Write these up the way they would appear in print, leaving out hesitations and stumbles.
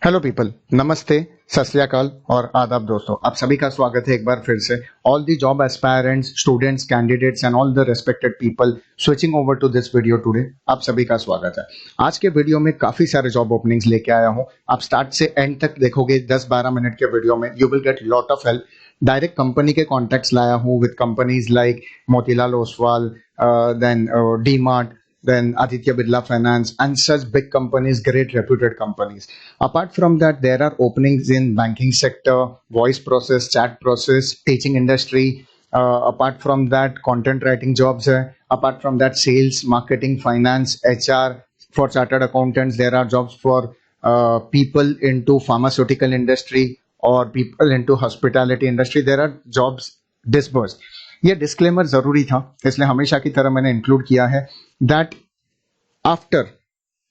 Hello people, नमस्ते, सत श्री अकाल और आदाब दोस्तों। आप सभी का स्वागत है एक बार फिर से। All the job aspirants, students, candidates and all the respected people switching over to this video today, आप सभी का स्वागत है। आज के वीडियो में काफी सारे जॉब ओपनिंग्स लेके आया हूँ। आप स्टार्ट से एंड तक देखोगे 10-12 मिनट के वीडियो में you will get lot of help. Direct company के कॉन्टेक्ट्स लाया हूँ with companies like Motilal Oswal, then D Mart, then Aditya Birla Finance and such big companies, great reputed companies. Apart from that, there are openings in banking sector, voice process, chat process, teaching industry. Apart from that, content writing jobs hai. Apart from that, sales, marketing, finance, HR. For chartered accountants, there are jobs for people into pharmaceutical industry or people into hospitality industry. There are jobs disbursed. ये disclaimer जरूरी था, इसलिए हमेशा की तरह मैंने include किया है that after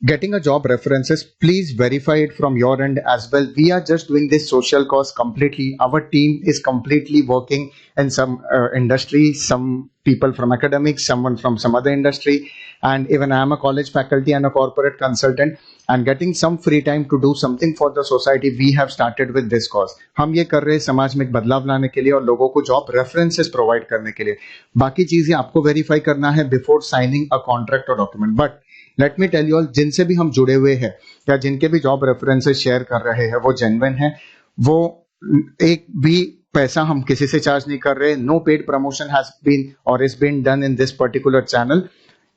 getting a job references, please verify it from your end as well. We are just doing this social cause completely. Our team is completely working in some industry, some people from academics, someone from some other industry, and even I am a college faculty and a corporate consultant and getting some free time to do something for the society. We have started with this cause. हम ये कर रहे हैं समाज में एक बदलाव लाने के लिए और लोगों को जॉब रेफरेंसेस प्रोवाइड करने के लिए। बाकी चीजें आपको वेरीफाई करना है बिफोर साइनिंग अ कॉन्ट्रैक्ट और document. But let me tell you all, जिनसे भी हम जुड़े हुए हैं या जिनके भी जॉब रेफरेंसेस शेयर कर रहे हैं वो जेन्युइन है। वो एक भी पैसा हम किसी से चार्ज नहीं कर रहे। No paid promotion has been और is been done in this particular channel.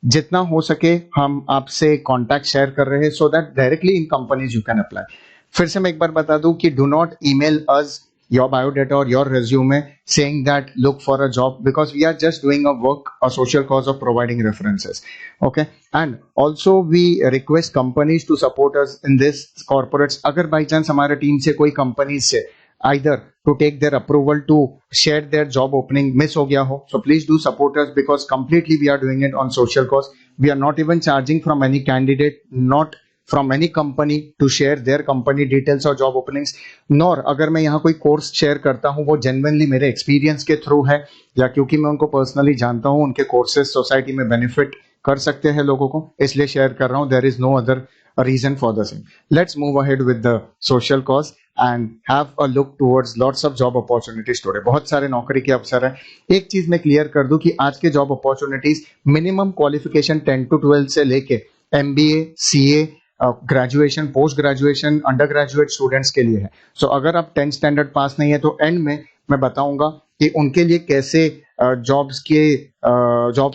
जितना हो सके हम आपसे कॉन्टैक्ट शेयर कर रहे हैं so that directly in companies you can apply. फिर से मैं एक बार बता दूं कि do not email us your biodata or your resume saying that look for a job, because we are just doing a work, a social cause of providing references. Okay, and also we request companies to support us in this corporates. अगर by chance हमारे team से कोई companies से either to take their approval to share their job opening miss हो गया हो, so please do support us because completely we are doing it on social cause. We are not even charging from any candidate, not from any company to share their company details और job openings, nor अगर मैं यहाँ कोई course share करता हूँ वो genuinely मेरे experience के थ्रू है या क्योंकि मैं उनको पर्सनली जानता हूँ, उनके कोर्सेज सोसाइटी में बेनिफिट कर सकते हैं लोगों को, इसलिए शेयर कर रहा हूँ। There is no other reason for the same. Let's move ahead with the social cause and have a look towards lots of job opportunities today. बहुत सारे नौकरी के अवसर है। एक चीज मैं क्लियर कर दूं कि आज के job opportunities minimum qualification 10 to 12 से लेके MBA, CA, graduation, post graduation, under graduate students के लिए है। सो अगर आप 10th स्टैंडर्ड पास नहीं है तो एंड में मैं बताऊंगा कि उनके लिए कैसे जॉब्स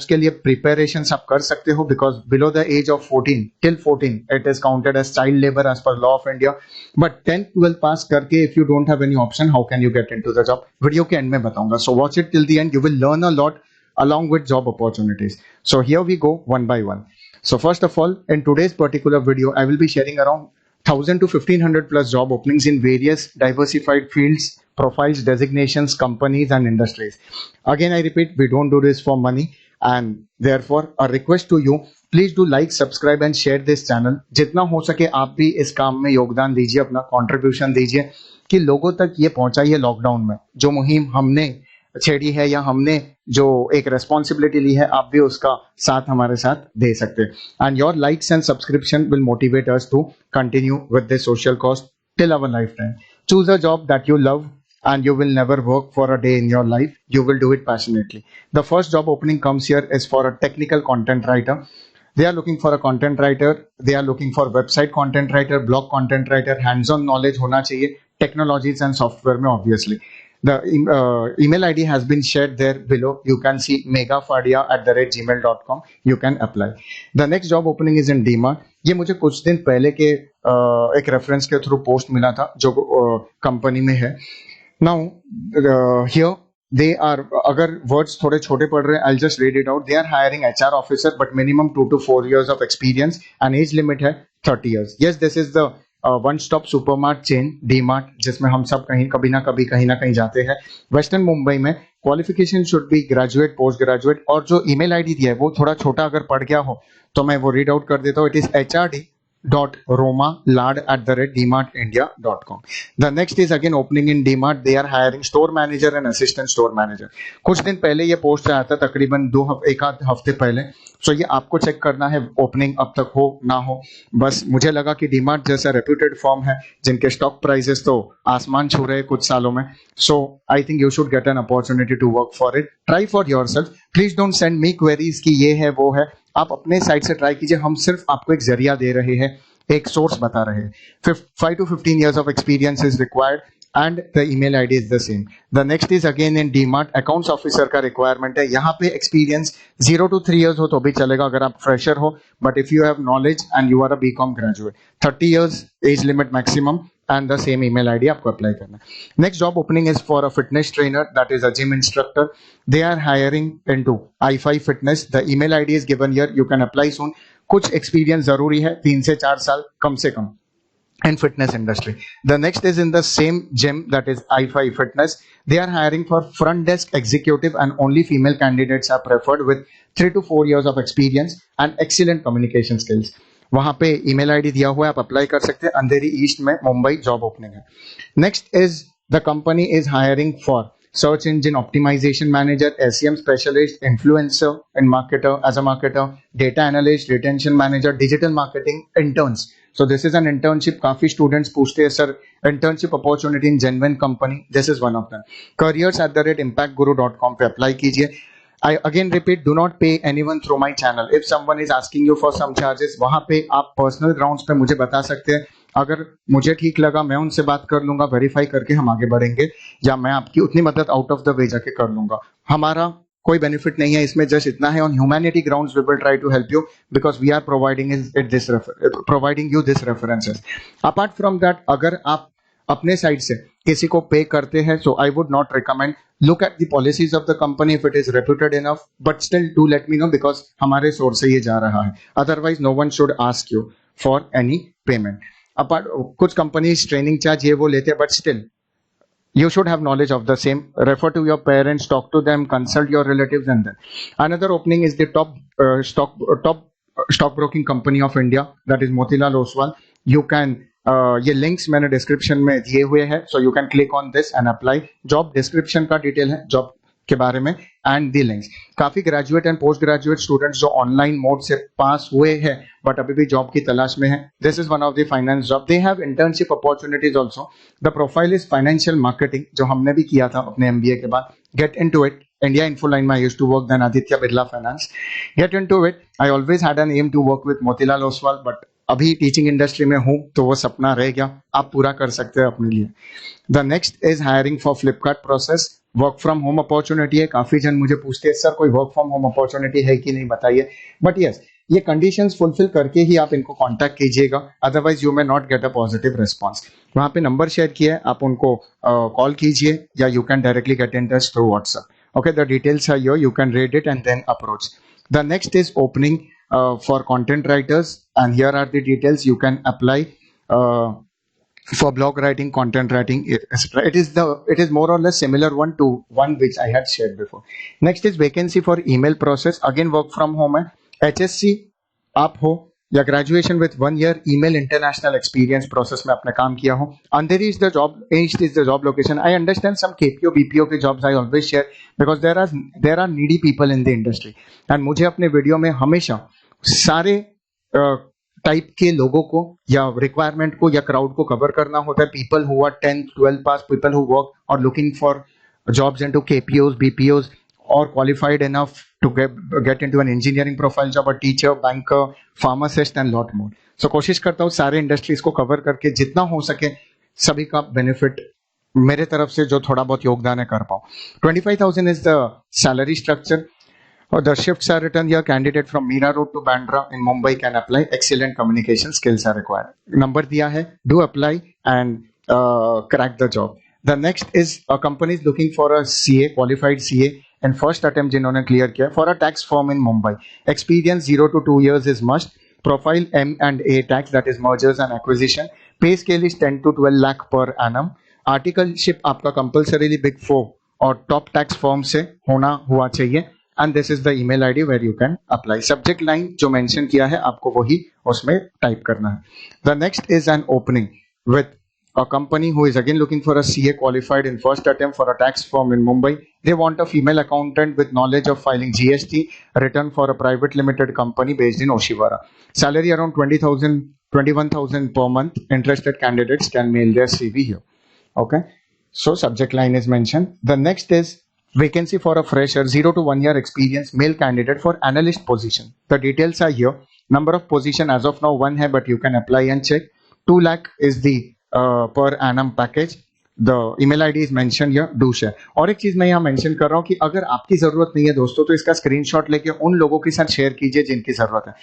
के लिए प्रिपरेशन आप कर सकते हो, because below the age of 14 till 14 it is counted as child labour as per law of India. But 10th 12th pass करके if you don't have any option, how can you get into the job? Video के end में बताऊंगा, so watch it till the end, you will learn a lot along with job opportunities. So here we go one by one. So first of all, in today's particular video, I will be sharing around 1000 to 1500 plus job openings in various diversified fields, profiles, designations, companies and industries. Again, I repeat, we don't do this for money and therefore a request to you, please do like, subscribe and share this channel. जितना हो सके आप भी इस काम में योगदान दीजिए, अपना contribution दीजिए कि लोगों तक ये पहुंचाइए। लॉकडाउन में जो मुहिम हमने छेड़ी है या हमने जो एक रेस्पॉन्सिबिलिटी ली है, आप भी उसका साथ हमारे साथ दे सकते हैं। And your likes and subscription will motivate us to continue with this social cause till our lifetime. Choose a job that you love and you will never work for a day in your life. You will do it passionately. The first job opening comes here is for a technical content writer. They are looking for a content writer. They are looking for website content writer, blog content writer, hands-on knowledge होना चाहिए technologies and software में obviously. The email ID has been shared there below. You can see megafadia@gmail.com. You can apply. The next job opening is in DMart. ये मुझे कुछ दिन पहले के एक रेफरेंस के थ्रू पोस्ट मिला था जो कंपनी में है। Now here they are, अगर वर्ड्स थोड़े छोटे पड़ रहे हैं, I'll just read it out. They are hiring HR officer but minimum 2 to 4 years of experience and age limit है 30 years. Yes, this is the one stop supermart chain D mart, जिसमें हम सब कभी ना कहीं जाते हैं। वेस्टर्न मुंबई में qualification should be graduate, post graduate, और जो ईमेल आईडी दिया है वो थोड़ा छोटा अगर पड़ गया हो तो मैं वो रीड आउट कर देता हूँ। It is HRD roma@dmartindia.com. The next is again opening in DMart. They are hiring store manager and assistant store manager. कुछ दिन पहले ये पोस्ट आया था, तकरीबन एक आध हफ्ते पहले. सो ये आपको चेक करना है ओपनिंग अब तक हो ना हो. बस मुझे लगा कि डीमार्ट जैसा रेप्यूटेड फर्म है जिनके स्टॉक प्राइसेस तो आसमान छू रहे हैं कुछ सालों में. So I think you should get an opportunity to work for it. Try for yourself. Please don't send me queries कि ये है वो है. आप अपने साइड से ट्राई कीजिए. हम सिर्फ आपको एक जरिया दे रहे हैं, एक सोर्स बता रहे हैं. 5 to 15 years of experience is required and the email ID is the same. The next is again in DMart accounts officer का requirement है. यहाँ पे experience 0 to 3 years हो तो भी चलेगा अगर आप fresher हो, but if you have knowledge and you are a BCom graduate, 30 years age limit maximum and the same email ID आपको apply करना है. Next job opening is for a fitness trainer, that is a gym instructor. They are hiring into i5 Fitness. The email ID is given here. You can apply soon. कुछ experience जरूरी है, 3 से 4 साल कम से कम in fitness industry. The next is in the same gym, that is i5 Fitness. They are hiring for front desk executive and only female candidates are preferred with 3 to 4 years of experience and excellent communication skills. वहां पे email ID दिया हुआ है, आप apply कर सकते हैं. अंधेरी east में मुंबई जॉब ओपनिंग है. Next is the company is hiring for search engine optimization manager, SEM specialist, influencer and marketer, as a marketer, data analyst, retention manager, digital marketing, interns. So this is an internship. काफी students पूछते हैं sir internship opportunity in genuine company. This is one of them. careers@impactguru.com पे apply कीजिए. I again repeat, do not pay anyone through my channel. If someone is asking you for some charges, वहां पे आप personal grounds पे मुझे बता सकते हैं. अगर मुझे ठीक लगा मैं उनसे बात कर लूंगा, वेरीफाई करके हम आगे बढ़ेंगे, या मैं आपकी उतनी मदद आउट ऑफ द वे जाके कर लूंगा. हमारा कोई बेनिफिट नहीं है इसमें, जस्ट इतना है, on humanity grounds we will try to help you because we are providing you this references. Apart from that, अगर आप अपने साइड से किसी को पे करते हैं, so I would not recommend. Look at the policies of the company if it is reputed enough, but still do let me know because हमारे source से ये जा रहा है. Otherwise no one should ask you for any payment. Apart कुछ companies training charge ये वो लेते हैं, but still you should have knowledge of the same. Refer to your parents, talk to them, consult your relatives, and then another opening is the top stockbroking company of India, that is Motilal Oswal. You can ये links मैंने description में दिए हुए हैं, so you can click on this and apply. Job description का detail है job के बारे में एंड दी लिंक्स. काफी graduate and post graduate students जो ऑनलाइन मोड से पास हुए हैं बट अभी भी जॉब की तलाश में है, this is one of the finance job. They have internship opportunities also. The profile is financial marketing, जो हमने भी किया था अपने एमबीए के बाद. Get into it. India Infoline में I used to work, then Aditya Birla Finance. Get into it. I always had an aim to work with Motilal Oswal, but अभी टीचिंग इंडस्ट्री में हूं तो वो सपना रह गया, आप पूरा कर सकते हैं अपने लिए. The next is hiring for Flipkart process. Work from home opportunity है. काफी जन मुझे पूछते हैं सर कोई वर्क फ्रॉम होम अपॉर्चुनिटी है कि नहीं, बताइए. बट यस, ये कंडीशंस फुलफिल करके ही आप इनको कांटेक्ट कीजिएगा, otherwise you may not get a positive response. वहां पे नंबर शेयर किया है, आप उनको कॉल कीजिए या you can directly get in touch through WhatsApp. Okay, the details are here. You can read it and then approach. The next is opening for content writers, and here are the details. You can apply for blog writing, content writing, etc. It is more or less similar one to one which I had shared before. Next is vacancy for email process. Again, work from home है. HSC आप हो या graduation with 1 year email international experience process में आपने काम किया हो. Andheri is the job, east is the job location. I understand some KPO BPO के jobs I always share because there are needy people in the industry, and मुझे अपने video में हमेशा सारे टाइप के लोगों को या रिक्वायरमेंट को या क्राउड को कवर करना होता है. People who are 10th 12th pass, people who work और looking for jobs into KPOs BPOs or qualified enough to get into an engineering profile job, a teacher, banker, pharmacist and lot more. So कोशिश करता हूँ सारे industries को cover करके जितना हो सके सभी का बेनिफिट मेरे तरफ से जो थोड़ा बहुत योगदान है कर पाऊँ. 25,000 is the salary structure. Or the shifts are written here. Candidate from Mira Road to Bandra in Mumbai can apply. Excellent communication skills are required. Number दिया है. Do apply and crack the job. The next is a company is looking for a CA, qualified CA. And first attempt जिन्होंने clear किया for a tax firm in Mumbai. Experience 0 to 2 years is must. Profile M&A tax, that is mergers and acquisition. Pay scale is 10 to 12 lakh per annum. Articleship आपका compulsorily Big 4 और top tax firm से होना हुआ चाहिए. And this is the email ID where you can apply. Subject line जो mention किया है आपको वही उसमें टाइप करना है. The next is an opening with a company who is again looking for a CA qualified in first attempt for a tax firm in Mumbai. They want a female accountant with knowledge of filing GST return for a private limited company based in Oshiwara. Salary around 20,000, 21,000 per month. Interested candidates can mail their CV here. Okay. So subject line is mentioned. The next is vacancy for a fresher 0 to 1 year experience male candidate for analyst position. The details are here. Number of position as of now 1 hai, but you can apply and check. 2 lakh is the per annum package. The email ID is mentioned here. Do share. और एक चीज मैं यहाँ mention कर रहा हूँ कि अगर आपकी जरूरत नहीं है दोस्तों तो इसका स्क्रीनशॉट लेके उन लोगों के साथ शेयर कीजिए जिनकी जरूरत है.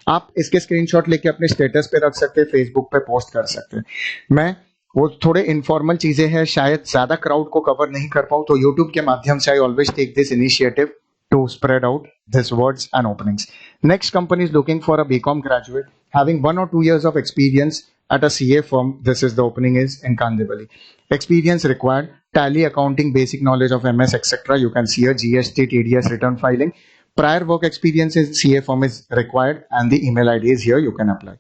आप इसके स्क्रीनशॉट लेके अपने स्टेटस पे रख सकते हैं, फेसबुक पे पोस्ट कर सकते हैं. मैं वो थोड़े इनफॉर्मल चीजें हैं, शायद ज्यादा क्राउड को कवर नहीं कर पाऊँ, तो यूट्यूब के माध्यम से I always take this initiative to spread out these words and openings. Next company is looking for a BCom graduate having 1 or 2 years of experience at a CA firm. This is the opening is in Kandivali. Experience required: tally, accounting, basic knowledge of MS, etc. You can see a GST, TDS, return filing. Prior work experience in CA firm is required, and the email ID is here. You can apply.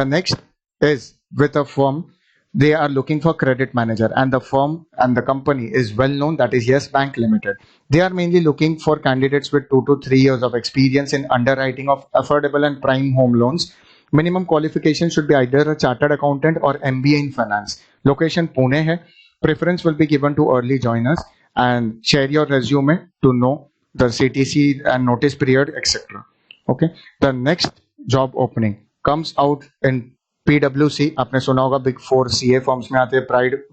The next is with a firm. They are looking for credit manager, and the firm and the company is well known, that is Yes Bank Limited. They are mainly looking for candidates with 2 to 3 years of experience in underwriting of affordable and prime home loans. Minimum qualification should be either a chartered accountant or MBA in finance. Location Pune hai. Preference will be given to early joiners, and share your resume to know the CTC and notice period, etc. Okay. The next job opening comes out in PwC. आपने सुना होगा big 4 CA firms में आते हैं,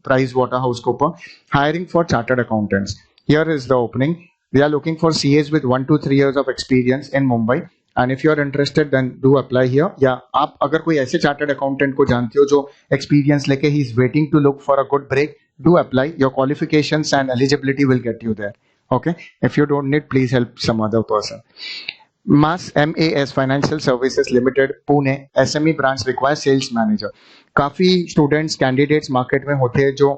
Price Water House Cooper. Hiring for chartered accountants. Here is the opening. They are looking for CAs with 1 to 3 years of experience in Mumbai. And if you are interested, then do apply here. या आप अगर कोई ऐसे chartered accountant को जानते हो जो experience लेके he is waiting to look for a good break, do apply. Your qualifications and eligibility will get you there. Okay. If you don't need, please help some other person. MAS Financial Services Limited Pune SME branch requires sales manager. काफी students candidates market में होते हैं जो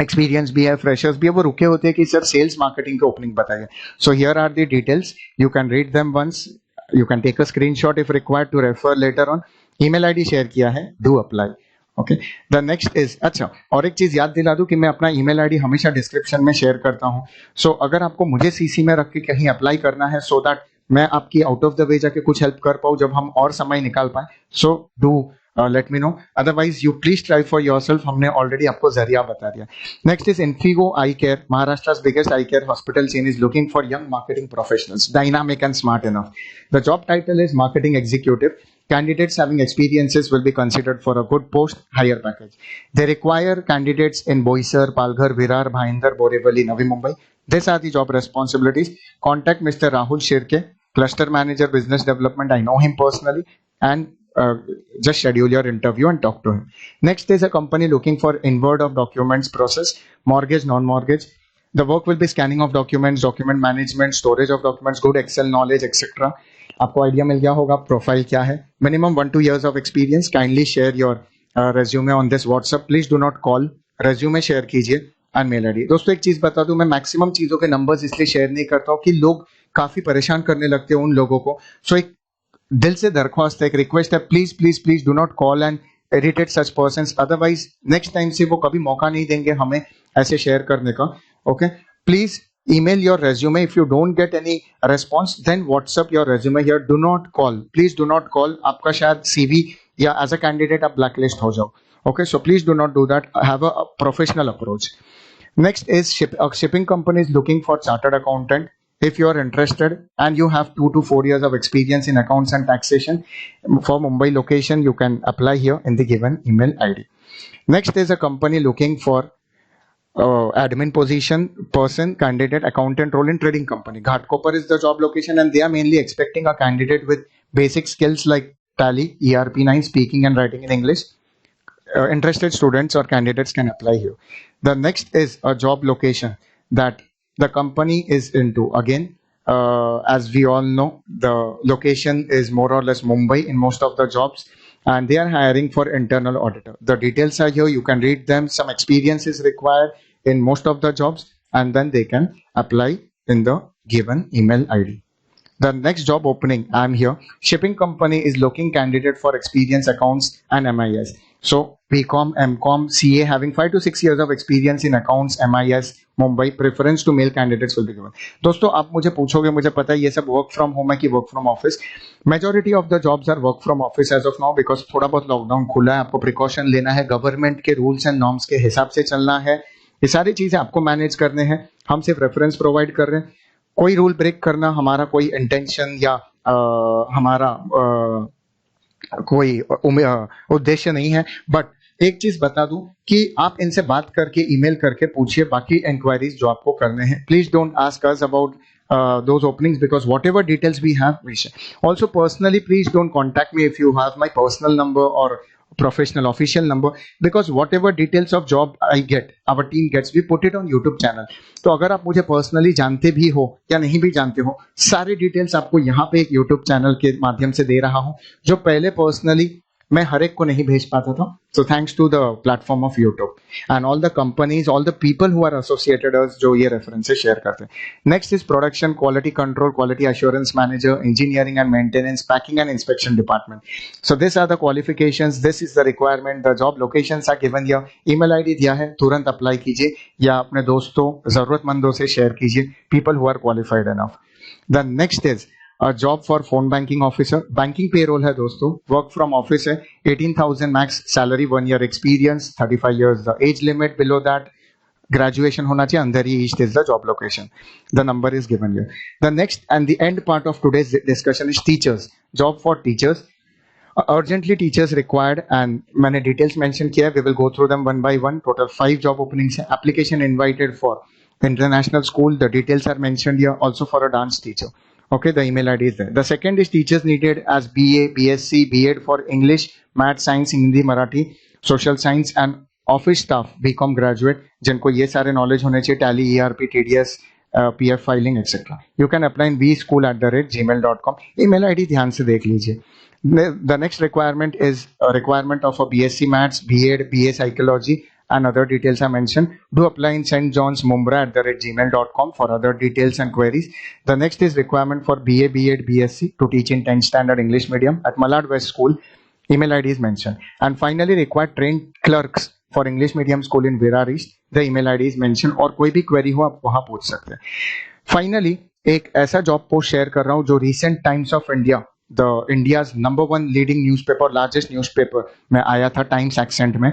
experience भी है, freshers भी है, वो रुके होते हैं कि सर सेल्स मार्केटिंग की ओपनिंग बताइए. So here are the details. You can read them once. You can take a screenshot if required to refer later on. Email ID share किया है. Do apply. Okay. The next is, अच्छा और एक चीज याद दिला दूं कि मैं अपना ईमेल आईडी हमेशा डिस्क्रिप्शन में शेयर करता हूं. सो अगर आपको मुझे सीसी में रख के कहीं अप्लाई करना है, सो दैट मैं आपकी आउट ऑफ द वे जाके कुछ हेल्प कर पाऊं जब हम और समय निकाल पाए, so do let me know. Otherwise you please try for yourself. हमने ऑलरेडी आपको जरिया बता दिया. Next is Infigo eye care. Maharashtra's biggest eye care hospital chain is looking for young marketing professionals, dynamic and smart enough. The job title is marketing executive. Candidates having experiences will be considered for a good post, higher package. They require candidates in Boisar, Palghar, Virar, Bhayandar, Borivali, Navi Mumbai. These are the job responsibilities. Contact Mr. Rahul Shirke, Cluster Manager, Business Development. I know him personally, and just schedule your interview and talk to him. Next is a company looking for inward of documents process, mortgage, non-mortgage. The work will be scanning of documents, document management, storage of documents, good Excel knowledge, etc. आपको idea मिल गया होगा profile क्या है. Minimum 1 to 2 years of experience. Kindly share your resume on this WhatsApp. Please do not call. Resume share कीजिए and mail ID. दोस्तों एक चीज बता दूं, मैं मैक्सिमम चीजों के नंबर्स इसलिए शेयर नहीं करता हूं कि लोग काफी परेशान करने लगते हैं उन लोगों को. सो एक दिल से दरख्वास्त है, एक रिक्वेस्ट है, please please please do not call and irritate such persons. Otherwise next time से वो कभी मौका नहीं देंगे हमें ऐसे शेयर करने का. Okay. Please email your resume. If you don't get any response, then WhatsApp your resume here. Do not call. Please do not call. आपका शायद CV या as a candidate आप blacklist हो जाओ. Okay, so please do not do that. Have a professional approach. Next is shipping company is looking for chartered accountant. If you are interested and you have 2 to 4 years of experience in accounts and taxation for Mumbai location, you can apply here in the given email ID. Next is a company looking for admin position person, candidate accountant role in trading company. Ghatkopar is the job location, and they are mainly expecting a candidate with basic skills like Tally, ERP9, speaking and writing in English. Interested students or candidates can apply here. The next is a job location that the company is into. Again, as we all know, the location is more or less Mumbai in most of the jobs, and they are hiring for internal auditor. The details are here. You can read them. Some experience is required in most of the jobs, and then they can apply in the given email ID. The next job opening, I'm here. Shipping company is looking candidate for experience accounts and MIS. So BCom, MCom, CA having 5 to 6 years of experience in accounts, MIS, Mumbai. Preference to male candidates will be given. दोस्तों आप मुझे पूछोगे, मुझे पता है ये सब work from home है कि work from office. Majority of the jobs are work from office as of now because थोड़ा बहुत लॉकडाउन खुला है, आपको प्रिकॉशन लेना है, गवर्नमेंट के रूल्स एंड नॉर्म्स के हिसाब से चलना है, ये सारी चीजें आपको मैनेज करने हैं. हम सिर्फ रेफरेंस प्रोवाइड कर रहे हैं. कोई रूल ब्रेक करना हमारा कोई इंटेंशन या हमारा कोई उद्देश्य नहीं है. बट एक चीज बता दूं कि आप इनसे बात करके ईमेल करके पूछिए बाकी इंक्वायरीज जो आपको करने हैं. Please don't ask us about those openings because whatever details we have we share. Also personally please don't contact me if you have my personal number or professional official number because whatever details of job I get, our team gets, we put it on YouTube channel. तो अगर आप मुझे personally जानते भी हो या नहीं भी जानते हो, सारे डिटेल्स आपको यहाँ पे एक YouTube चैनल के माध्यम से दे रहा हूँ जो पहले पर्सनली मैं हर एक को नहीं भेज पाता था. So thanks to the platform of YouTube and all the companies, all the people who are associated जो ये रेफरेंसेस शेयर करते हैं. Next is production, quality control, quality assurance manager, engineering and maintenance, packing and inspection department. So this are the qualifications, this is the requirement, the job locations are given here. Email ID दिया है, तुरंत apply कीजिए या अपने दोस्तों जरूरतमंदों से share कीजिए, people who are qualified enough. The next is a job for phone banking officer. Banking payroll है दोस्तों, work from office है, 18,000 max salary, 1 year experience, 35 years the age limit, below that graduation होना चाहिए, अंदर ही east is the job location. The number is given here. The next and the end part of today's discussion is teachers. Job for teachers. Urgently teachers required and मैंने details mention किया है. We will go through them one by one. Total 5 job openings है. Application invited for international school. The details are mentioned here. Also for a dance teacher. Okay, the email ID is there. The second is teachers needed as BA, BSc, B.Ed for English, Math, Science, Hindi, Marathi, Social Science and office staff, BCom graduate, जिनको ये सारे knowledge होने चाहिए, Tally, ERP, TDS, PF filing, etc. You can apply in bschool@gmail.com. Email ID ध्यान से देख लीजिए. The next requirement is a requirement of a BSc Maths, B.Ed, BA Psychology, and other details are mentioned. Do apply in St. John's, Mumbai@gmail.com for other details and queries. The next is requirement for BA, B.Ed, BSc to teach in 10th standard English medium at Malad West School. Email ID is mentioned. And finally, required trained clerks for English medium school in Virar East. The email ID is mentioned. और कोई भी query हो आप वहाँ पूछ सकते हैं. Finally, एक ऐसा job post share कर रहा हूँ जो recent Times of India, the India's #1 leading newspaper, largest newspaper में आया था, Times accent में.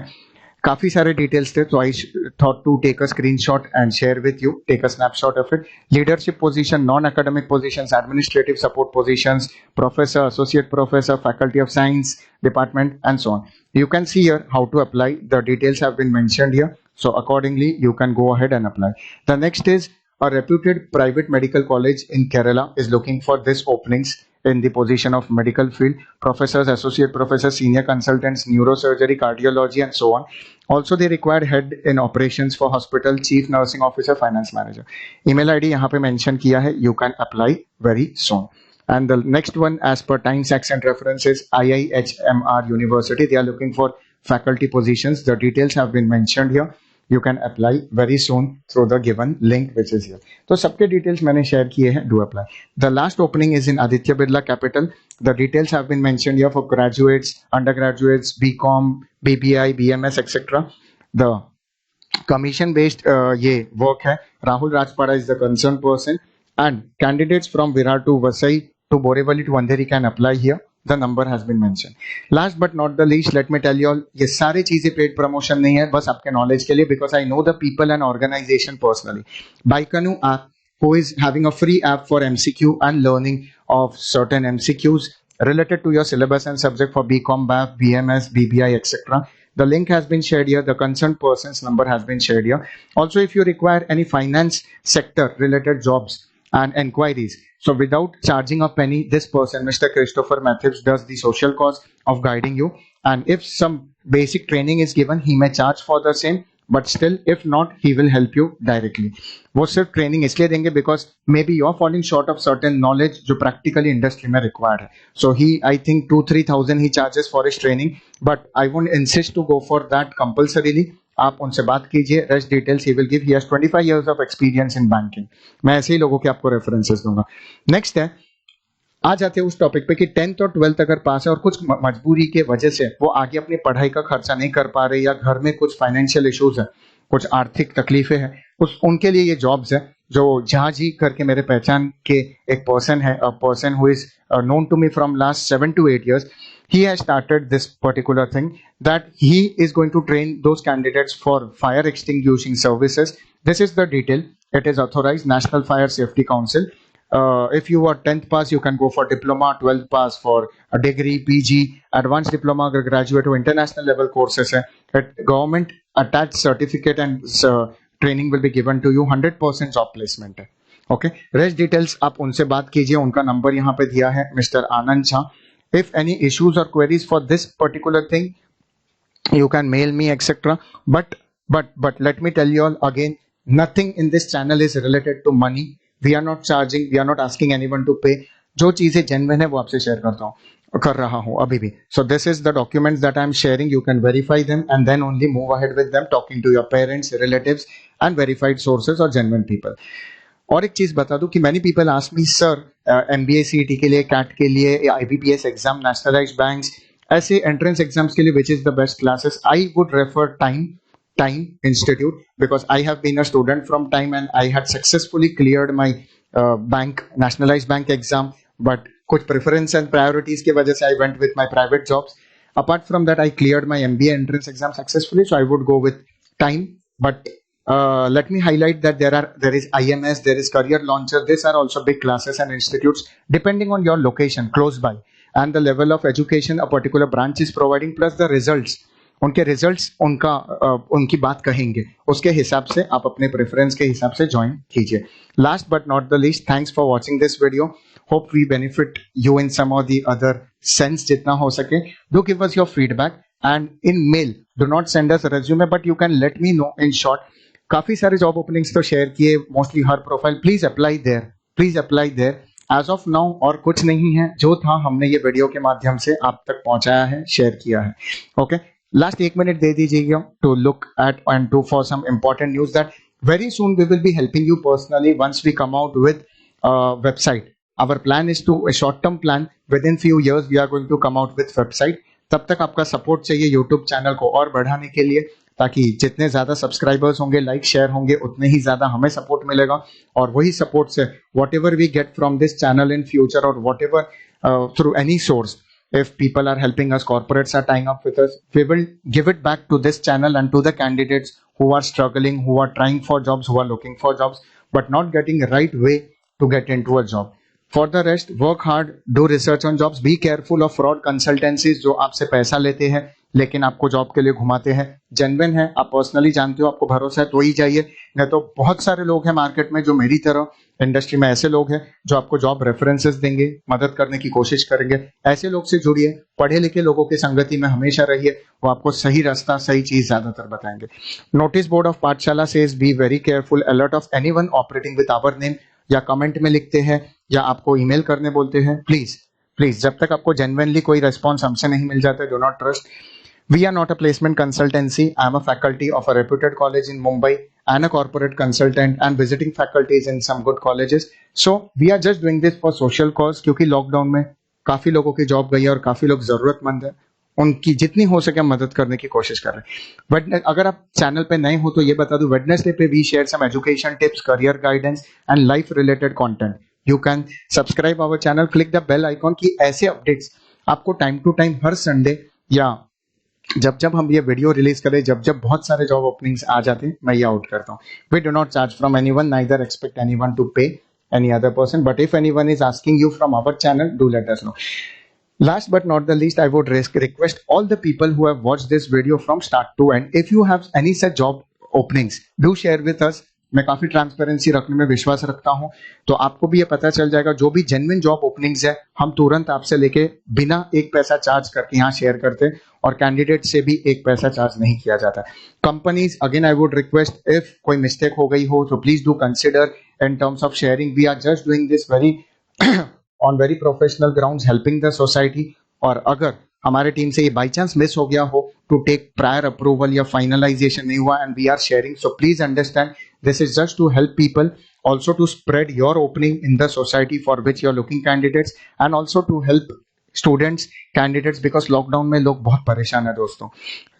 काफी सारे डिटेल्स थे, तो I thought to take a screenshot and share with you, take a snapshot of it. Leadership position, non academic positions, administrative support positions, professor, associate professor, faculty of science department and so on. You can see here how to apply. The details have been mentioned here. So accordingly, you can go ahead and apply. The next is a reputed private medical college in Kerala is looking for this openings in the position of medical field, professors, associate professors, senior consultants, neurosurgery, cardiology, and so on. Also, they required head in operations for hospital, chief nursing officer, finance manager. Email ID यहाँ पे mention किया है. You can apply very soon. And the next one, as per Times Accent references, IIHMR University. They are looking for faculty positions. The details have been mentioned here. You can apply very soon through the given link which is here. तो सबके details मैंने share किए हैं. Do apply. The last opening is in Aditya Birla Capital. The details have been mentioned here for graduates, undergraduates, BCom, BBI, BMS, etc. The commission based ये work है. Rahul Rajpada is the concerned person, and candidates from Virar to Vasai to Borivali to Andheri can apply here. The number has been mentioned. Last but not the least, let me tell you all, ये सारी चीजें paid promotion नहीं है, बस आपके knowledge के लिए, because I know the people and organization personally. Baikanu app, who is having a free app for MCQ and learning of certain MCQs related to your syllabus and subject for BCom, BAF, BMS, BBI, etc. The link has been shared here. The concerned person's number has been shared here. Also, if you require any finance sector related jobs and enquiries, so without charging a penny, this person, Mr. Christopher Matthews, does the social cause of guiding you. And if some basic training is given, he may charge for the same. But still, if not, he will help you directly. वो सिर्फ training इसलिए देंगे because maybe you are falling short of certain knowledge जो practically industry में required है. So he, I think 2-3,000 he charges for his training, but I won't insist to go for that compulsorily. आप उनसे बात कीजिए. Rest details he will give. He has 25 years of experience in banking. मैं ऐसे ही लोगों के आपको रेफरेंसेस दूंगा. नेक्स्ट है आ जाते हैं उस टॉपिक पे कि 10th और 12th अगर पास है और कुछ मजबूरी के वजह से वो आगे अपनी पढ़ाई का खर्चा नहीं कर पा रहे या घर में कुछ फाइनेंशियल इश्यूज है, कुछ आर्थिक तकलीफें हैं, उस उनके लिए ये जॉब्स है। जो जहां जी करके मेरे पहचान के एक पर्सन है, a person who is known to me from last 7 to 8 years. He has started this particular thing that he is going to train those candidates for fire extinguishing services. This is the detail. It is authorized National Fire Safety Council. If you are 10th pass, you can go for diploma, 12th pass for a degree, PG, advanced diploma, अगर graduate हो, international level courses है. Government attached certificate and training will be given to you, 100% job placement है. Okay, rest details आप उनसे बात कीजिए, उनका number यहाँ पे दिया है, Mister Anand Jha. If any issues और queries for this particular thing you can mail me etc. But let me tell you all again, nothing in this channel is related to money. We are not charging, we are not asking anyone to pay. जो चीजें genuine है वो आपसे share कर रहा हूँ अभी भी. So this is the documents that I am sharing. You can verify them and then only move ahead with them, talking to your parents, relatives and verified sources or genuine people. और एक चीज बता दूं कि many people ask me, sir, MBA CET के लिए, CAT के लिए, IBPS एग्जाम, नेशनलाइज्ड बैंक्स, ऐसे एंट्रेंस एग्जाम्स के लिए which is the best classes. I would refer Time Institute because I have been a student from Time and I had successfully cleared my bank, nationalized bank exam. But कुछ preference and priorities के वजह से I went with my private jobs. Apart from that, I cleared my MBA entrance exam successfully, so I would go with Time. But let me highlight that there is IMS, there is Career Launcher. These are also big classes and institutes depending on your location close by and the level of education a particular branch is providing, plus the results. उनके results उनकी बात कहेंगे, उसके हिसाब से आप अपने preference के हिसाब से ज्वाइन कीजिए. Last but not the least, thanks for watching this video. Hope we benefit you in some और द अदर सेंस जितना हो सके. Do give us your feedback and in mail. Do not send us resume but you can let me know in short. काफी सारे job openings तो share किए, mostly हर profile. Please apply there. As of now और कुछ नहीं है, जो था हमने ये वीडियो के माध्यम से आप तक पहुंचाया है, शेयर किया है. ओके, लास्ट 1 मिनट दे दीजिएगा to look at and to for some important news that very soon we will be helping you personally once we come out with website. Our plan is to short term plan, within few years we are going to come out with website. तब तक आपका support चाहिए YouTube channel को और बढ़ाने के लिए, ताकि जितने ज्यादा सब्सक्राइबर्स होंगे, लाइक शेयर होंगे, उतने ही ज्यादा हमें सपोर्ट मिलेगा. और वही सपोर्ट से whatever we get from this channel in future और whatever through any source, if people are helping us, corporates are tying up with us, we will give it back to this channel and to the candidates who are struggling, who are trying for jobs, who are looking for jobs but not getting the right way to get into a job. For the rest, work hard, do research on jobs, be careful of fraud consultancies जो आपसे पैसा लेते हैं लेकिन आपको job के लिए घुमाते हैं. जेन्युइन है, आप पर्सनली जानते हो, आपको भरोसा है तो ही जाइए. नहीं तो बहुत सारे लोग हैं मार्केट में जो मेरी तरह इंडस्ट्री में ऐसे लोग हैं जो आपको जॉब रेफरेंसेस देंगे, मदद करने की कोशिश करेंगे. ऐसे लोग से जुड़िए, पढ़े लिखे लोगों की संगति में हमेशा रहिए, वो आपको सही रास्ता, सही चीज ज्यादातर बताएंगे. Notice board of Pathshala says be very careful, alert of anyone operating with our name. या कमेंट में लिखते हैं या आपको ईमेल करने बोलते हैं, प्लीज जब तक आपको जेन्युइनली कोई रिस्पॉन्स हमसे नहीं मिल जाता, do not trust. We are not a placement consultancy. I am a faculty of a reputed college in Mumbai and a corporate consultant and visiting faculties in some good colleges. So we are just doing this for social cause, क्योंकि lockdown में काफी लोगों की job गई है और काफी लोग जरूरतमंद है, उनकी जितनी हो सके मदद करने की कोशिश कर रहे हैं. अगर आप चैनल पे नए हो तो ये बता दूं, वेडनेसडे पे we share some education tips, career guidance and life related content. You can subscribe our channel, click the bell icon की ऐसे अपडेट्स आपको टाइम टू टाइम हर संडे या जब हम ये वीडियो रिलीज करें, जब बहुत सारे जॉब ओपनिंग्स आ जाते हैं, मैं ये आउट करता हूँ. We do not charge from anyone, neither expect anyone to pay any other person, but if anyone is asking you from our channel, do let us know. Last but not the least, I would request all the people who have watched this video from start to end, if you have any such job openings, do share with us. मैं काफी transparency रखने में विश्वास रखता हूं, तो आपको भी ये पता चल जाएगा. जो भी जेन्युइन जॉब ओपनिंग्स है, हम तुरंत आपसे लेके बिना एक पैसा चार्ज करके यहाँ शेयर करते हैं और कैंडिडेट से भी एक पैसा चार्ज नहीं किया जाता. Companies, again I would request, if कोई मिस्टेक हो गई हो तो please do consider in terms of sharing. We are just doing this very on very professional grounds, helping the society. और अगर हमारे टीम से ये बाई चांस मिस हो गया हो, टू टेक प्रायर अप्रूवल या फाइनलाइजेशन नहीं हुआ, and we are sharing, so please understand this is just to help people also to spread your opening in the society for which you're looking candidates, and also to help students candidates, because lockdown में लोग बहुत परेशान है दोस्तों.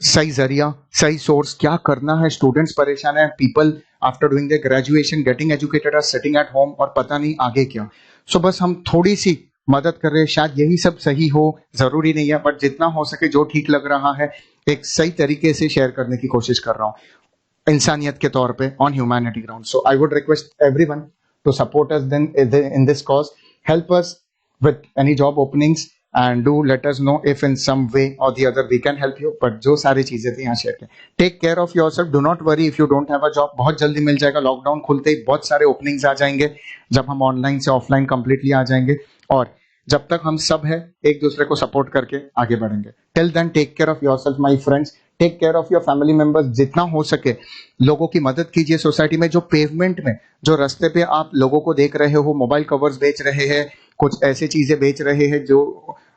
सही जरिया, सही source, क्या करना है, स्टूडेंट्स परेशान है, people after doing the graduation getting educated are sitting at home और पता नहीं आगे क्या. सो बस हम थोड़ी सी मदद कर रहे हैं. शायद यही सब सही हो, जरूरी नहीं है, बट जितना हो सके जो ठीक लग रहा है एक सही तरीके से शेयर करने की कोशिश कर रहा हूँ इंसानियत के तौर पे, on humanity ground. So I would request everyone to support us then in this cause, help us with any job openings and do let us know if in some way or the other we can help you. but जो सारी चीजें थी यहाँ share करें. Take care of yourself, do not worry if you don't have a job. बहुत जल्दी मिल जाएगा. Lockdown खुलते ही बहुत सारे ओपनिंग्स आ जाएंगे जब हम ऑनलाइन से ऑफलाइन कंप्लीटली आ जाएंगे. और जब तक हम सब है एक दूसरे को सपोर्ट करके आगे बढ़ेंगे. Till then take care of yourself my friends. Take care of your family members. जितना हो सके लोगों की मदद कीजिए. सोसाइटी में जो पेवमेंट में, जो रास्ते पे आप लोगों को देख रहे हो मोबाइल कवर्स बेच रहे हैं, कुछ ऐसी चीजें बेच रहे हैं जो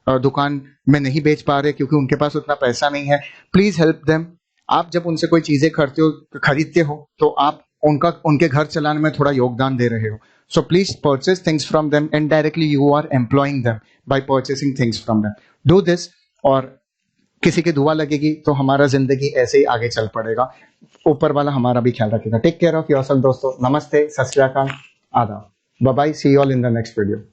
दुकान में नहीं बेच पा रहे क्योंकि उनके पास उतना पैसा नहीं है, प्लीज हेल्प देम. आप जब उनसे कोई चीजें खरीदते हो तो आप उनके घर चलाने में थोड़ा योगदान दे रहे हो. So please purchase things from them. Indirectly you are employing them by purchasing things from them. Do this, और किसी की दुआ लगेगी तो हमारा जिंदगी ऐसे ही आगे चल पड़ेगा. ऊपर वाला हमारा भी ख्याल रखेगा. टेक केयर ऑफ योरसेल्फ दोस्तों. नमस्ते, सत Sri Akal, adaab, bye bye, see you all in the next video.